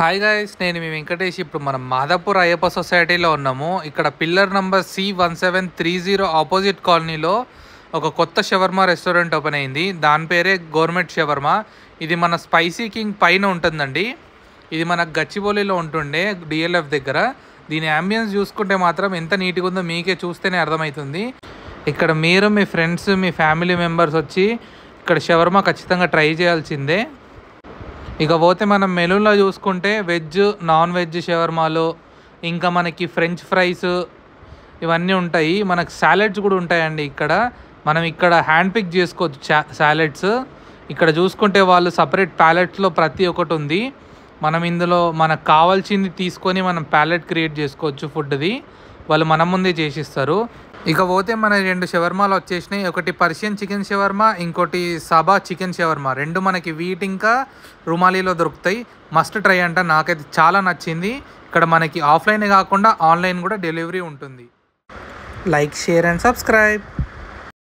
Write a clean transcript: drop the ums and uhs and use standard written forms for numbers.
Hi guys, నేను మీ వెంకటేష్. ఇప్పుడు మనం మాదాపూర్ అయ్యప్ప సొసైటీలో ఉన్నాము. ఇక్కడ పిల్లర్ నంబర్ C1730 ఆపోజిట్ కాలనీలో ఒక కొత్త షవర్మా రెస్టారెంట్ ఓపెన్ అయింది. దాని పేరే గవర్నమెంట్ షవర్మా. ఇది మన స్పైసీ కింగ్ పైన ఉంటుందండి. ఇది మన గచ్చిబౌలిలో ఉంటుండే డిఎల్ఎఫ్ దగ్గర. దీని అంబియన్స్ చూసుకుంటే మాత్రం ఎంత నీట్గా ఉందో మీకే చూస్తేనే అర్థమవుతుంది. ఇక్కడ మీరు మీ ఫ్రెండ్స్ మీ ఫ్యామిలీ మెంబర్స్ వచ్చి ఇక్కడ షవర్మా ఖచ్చితంగా ట్రై చేయాల్సిందే. ఇక పోతే మనం మెనూలో చూసుకుంటే వెజ్ నాన్ వెజ్ షవర్మాలు, ఇంకా మనకి ఫ్రెంచ్ ఫ్రైస్ ఇవన్నీ ఉంటాయి. మనకు సాలెడ్స్ కూడా ఉంటాయండి. మనం ఇక్కడ హ్యాండ్ పిక్ చేసుకోవచ్చు సాలెడ్స్. ఇక్కడ చూసుకుంటే వాళ్ళు సపరేట్ ప్యాలెట్స్లో ప్రతి ఒక్కటి ఉంది. మనం ఇందులో మనకు కావాల్సింది తీసుకొని మనం ప్యాలెట్ క్రియేట్ చేసుకోవచ్చు. ఫుడ్ది వాళ్ళు మన ముందే చేసిస్తారు. ఇక పోతే మన 2 షవర్మాలు వచ్చేసినాయి. ఒకటి పర్షియన్ చికెన్ షవర్మా, ఇంకోటి సబా చికెన్ షవర్మా. 2 మనకి వీట్ ఇంకా రుమాలీలో దొరుకుతాయి. మస్ట్ ట్రై అంట. నాకైతే చాలా నచ్చింది. ఇక్కడ మనకి ఆఫ్లైనే కాకుండా ఆన్లైన్ కూడా డెలివరీ ఉంటుంది. Like, share and subscribe.